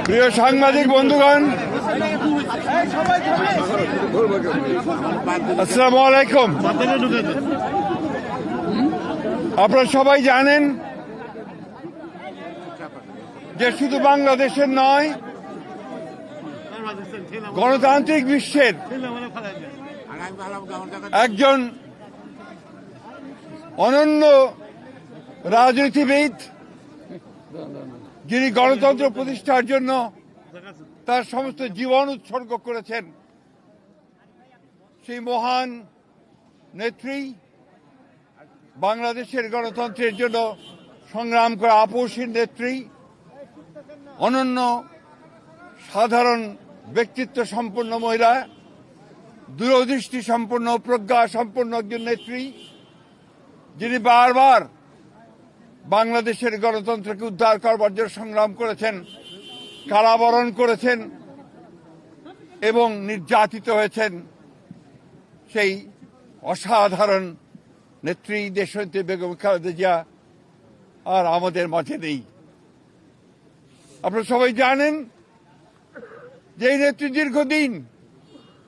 প্রিয় সাংবাদিক বন্ধুগণ, আসসালামু আলাইকুম। আপনারা সবাই জানেন যে শুধু বাংলাদেশের নয়, গণতান্ত্রিক বিশ্বের একজন অনন্য রাজনীতিবিদ, যিনি গণতন্ত্র প্রতিষ্ঠার জন্য তার সমস্ত জীবন উৎসর্গ করেছেন, সেই মহান নেত্রী, বাংলাদেশের গণতন্ত্রের জন্য সংগ্রাম করা আপসীর নেত্রী, অনন্য সাধারণ ব্যক্তিত্ব সম্পন্ন মহিলা, দূরদৃষ্টি সম্পন্ন, প্রজ্ঞা সম্পন্ন একজন নেত্রী, যিনি বারবার বাংলাদেশের গণতন্ত্রকে উদ্ধার করবার জন্য সংগ্রাম করেছেন, কারাবরণ করেছেন এবং নির্যাতিত হয়েছেন, সেই অসাধারণ নেত্রী দেশনেত্রী বেগম খালেদা জিয়া আর আমাদের মাঝে নেই। আপনারা সবাই জানেন যে এই নেত্রী দীর্ঘদিন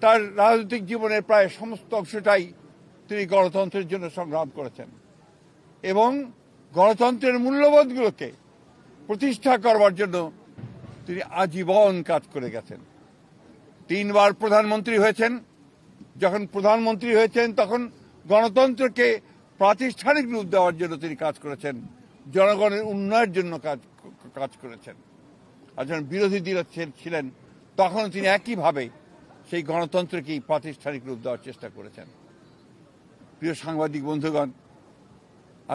তার রাজনৈতিক জীবনের প্রায় সমস্ত অংশটাই তিনি গণতন্ত্রের জন্য সংগ্রাম করেছেন এবং গণতন্ত্রের মূল্যবোধগুলোকে প্রতিষ্ঠা করবার জন্য তিনি আজীবন কাজ করে গেছেন। 3 বার প্রধানমন্ত্রী হয়েছেন। যখন প্রধানমন্ত্রী হয়েছেন তখন গণতন্ত্রকে প্রাতিষ্ঠানিক রূপ দেওয়ার জন্য তিনি কাজ করেছেন, জনগণের উন্নয়নের জন্য কাজ করেছেন। আর যখন বিরোধী দল ছিলেন তখন তিনি একইভাবে সেই গণতন্ত্রকেই প্রাতিষ্ঠানিক রূপ দেওয়ার চেষ্টা করেছেন। প্রিয় সাংবাদিক বন্ধুগণ,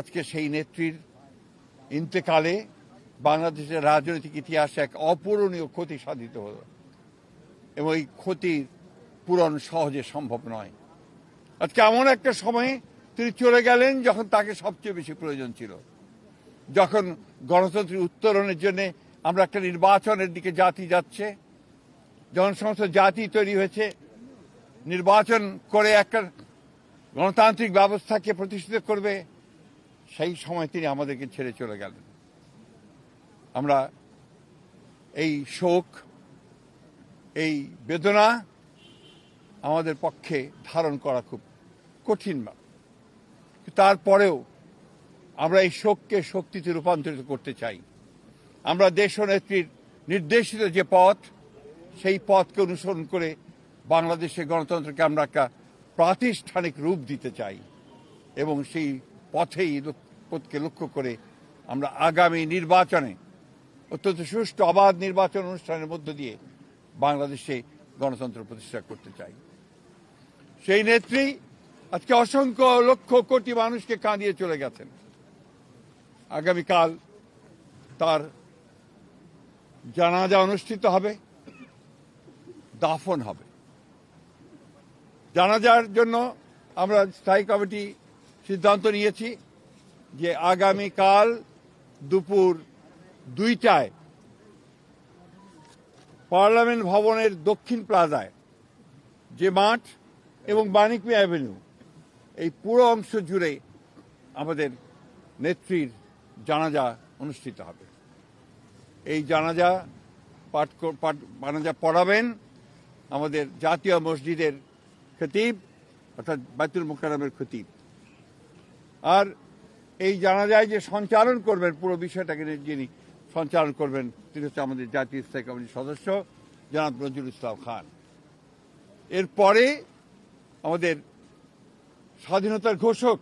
আজকে সেই নেত্রীর ইন্তেকালে বাংলাদেশের রাজনৈতিক ইতিহাসে এক অপূরণীয় ক্ষতি সাধিত হল এবং এই ক্ষতির পূরণ সহজে সম্ভব নয়। আজকে এমন একটা সময়ে তিনি চলে গেলেন যখন তাকে সবচেয়ে বেশি প্রয়োজন ছিল, যখন গণতন্ত্রের উত্তরণের জন্য আমরা একটা নির্বাচনের দিকে জাতি যাচ্ছে, যখন সমস্ত জাতি তৈরি হয়েছে নির্বাচন করে একটা গণতান্ত্রিক ব্যবস্থাকে প্রতিষ্ঠিত করবে, সেই সময় তিনি আমাদেরকে ছেড়ে চলে গেলেন। আমরা এই শোক, এই বেদনা আমাদের পক্ষে ধারণ করা খুব কঠিন। তারপরেও আমরা এই শোককে শক্তিতে রূপান্তরিত করতে চাই। আমরা দেশনেত্রীর নির্দেশিত যে পথ, সেই পথকে অনুসরণ করে বাংলাদেশের গণতন্ত্রকে আমরা একটা প্রাতিষ্ঠানিক রূপ দিতে চাই এবং সেই পথকে লক্ষ্য করে আমরা আগামী নির্বাচনে অত্যন্ত সুষ্ঠু অবাধ নির্বাচন অনুষ্ঠানের মধ্য দিয়ে বাংলাদেশে গণতন্ত্র প্রতিষ্ঠা করতে চাই। সেই নেত্রী আজকে অসংখ্য লক্ষ কোটি মানুষকে কাঁদিয়ে চলে গেছেন। আগামীকাল তার জানাজা অনুষ্ঠিত হবে, দাফন হবে। জানাজার জন্য আমরা স্থায়ী কমিটি সিদ্ধান্ত নিয়েছি যে আগামীকাল দুপুর 2টায় পার্লামেন্ট ভবনের দক্ষিণ প্লাজায় যে মাঠ এবং বাণিজ্য অ্যাভিনিউ, এই পুরো অংশ জুড়ে আমাদের নেত্রীর জানাজা অনুষ্ঠিত হবে। এই জানাজা পড়াবেন আমাদের জাতীয় মসজিদের খতিব, অর্থাৎ বাইতুল মুকাররমের খতিব। আর এই জানাজায় যে সঞ্চালন করবেন, পুরো বিষয়টাকে যিনি সঞ্চালন করবেন, তিনি হচ্ছে আমাদের জাতীয় স্থায়ী কমিটির সদস্য জনাব নজরুল ইসলাম খান। এরপরে আমাদের স্বাধীনতার ঘোষক,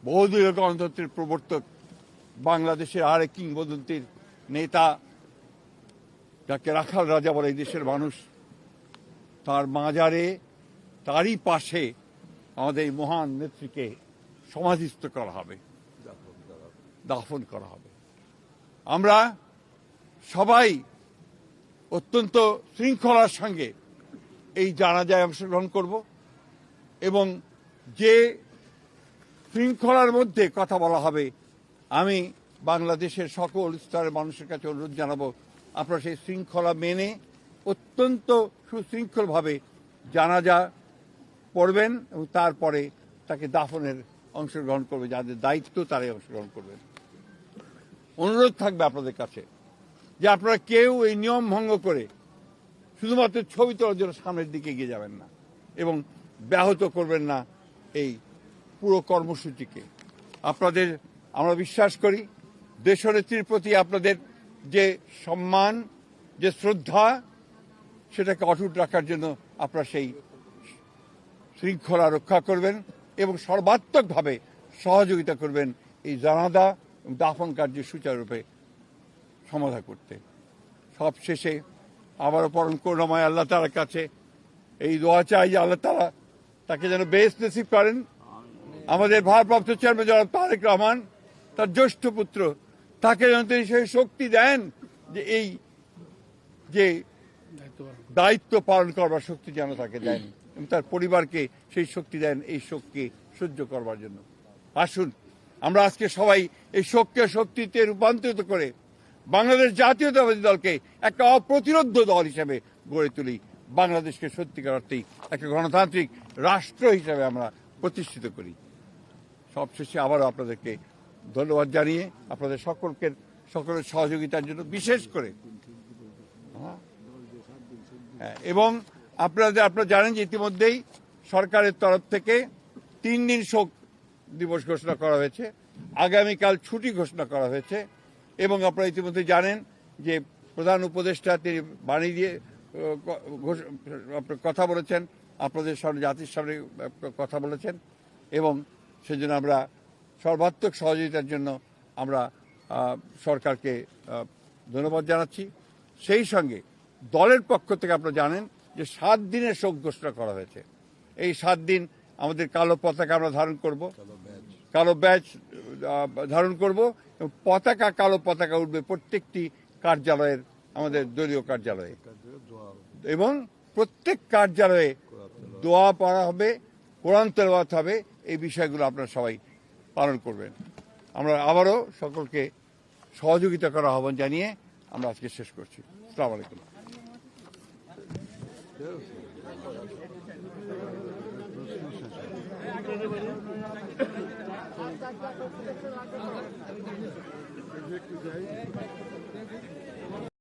বহুদলীয় গণতন্ত্রের প্রবর্তক, বাংলাদেশের আরেক কিংবদন্তির নেতা, যাকে রাখাল রাজা বলে এই দেশের মানুষ, তার মাজারে, তারই পাশে আমাদের এই মহান নেত্রীকে সমাধিস্থ করা হবে, দাফন করা হবে। আমরা সবাই অত্যন্ত শৃঙ্খলার সঙ্গে এই জানাজায় অংশগ্রহণ করব এবং যে শৃঙ্খলার মধ্যে কথা বলা হবে, আমি বাংলাদেশের সকল স্তরের মানুষের কাছে অনুরোধ জানাবো, আপনারা সেই শৃঙ্খলা মেনে অত্যন্ত সুশৃঙ্খলভাবে জানাজা পড়বেন এবং তারপরে তাকে দাফনের অংশগ্রহণ করবে, যাদের দায়িত্ব তারাই অংশগ্রহণ করবেন। অনুরোধ থাকবে আপনাদের কাছে যে আপনারা কেউ এই নিয়ম ভঙ্গ করে শুধুমাত্র ছবি তোলার জন্য সামনের দিকে এগিয়ে যাবেন না এবং ব্যাহত করবেন না এই পুরো কর্মসূচিকে। আপনাদের আমরা বিশ্বাস করি দেশনেত্রীর প্রতি আপনাদের যে সম্মান, যে শ্রদ্ধা, সেটাকে অটুট রাখার জন্য আপনারা সেই শৃঙ্খলা রক্ষা করবেন এবং সর্বাত্মকভাবে সহযোগিতা করবেন এই জানাজা এবং দাফন কার্য সুচারুরূপে সমাধা করতে। সব শেষে আবারও পরম করুণাময় আল্লাহ তাআলার কাছে এই দোয়া চাই যে আল্লাহ তাআলা তাকে যেন বেহেশত নসিব করেন। আমাদের ভারপ্রাপ্ত চেয়ারম্যান জনাব তারেক রহমান, তার জ্যেষ্ঠ পুত্র, তাকে যেন তিনি সেই শক্তি দেন যে এই যে দায়িত্ব পালন করবার শক্তি যেন তাকে দেন এবং তার পরিবারকে সেই শক্তি দেন এই শোককে সহ্য করবার জন্য। আসুন আমরা আজকে সবাই এই শোককে শক্তিতে রূপান্তরিত করে বাংলাদেশ জাতীয়তাবাদী দলকে একটা অপ্রতিরোধ দল হিসেবে গড়ে তুলি। বাংলাদেশকে সত্যিকার অর্থেই একটা গণতান্ত্রিক রাষ্ট্র হিসেবে আমরা প্রতিষ্ঠিত করি। সবশেষে আবারও আপনাদেরকে ধন্যবাদ জানিয়ে আপনাদের সকলের সহযোগিতার জন্য বিশেষ করে এবং আপনারা জানেন যে ইতিমধ্যেই সরকারের তরফ থেকে 3 দিন শোক দিবস ঘোষণা করা হয়েছে, আগামীকাল ছুটি ঘোষণা করা হয়েছে এবং আপনারা ইতিমধ্যে জানেন যে প্রধান উপদেষ্টা তিনি বাণী দিয়ে কথা বলেছেন, আপনাদের সামনে জাতির সামনে কথা বলেছেন এবং সেজন্য আমরা সর্বাত্মক সহযোগিতার জন্য আমরা সরকারকে ধন্যবাদ জানাচ্ছি। সেই সঙ্গে দলের পক্ষ থেকে আপনারা জানেন যে 7 দিনের শোক ঘোষণা করা হয়েছে। এই 7 দিন আমাদের কালো পতাকা আমরা ধারণ করব, কালো ব্যাজ ধারণ করব এবং কালো পতাকা উঠবে প্রত্যেকটি কার্যালয়ের, আমাদের দলীয় কার্যালয়ে এবং প্রত্যেক কার্যালয়ে দোয়া পড়া হবে, কোরআন তেলাওয়াত হবে। এই বিষয়গুলো আপনারা সবাই পালন করবেন। আমরা আবারও সকলকে সহযোগিতা করার আহ্বান জানিয়ে আমরা আজকে শেষ করছি। আসসালামু আলাইকুম।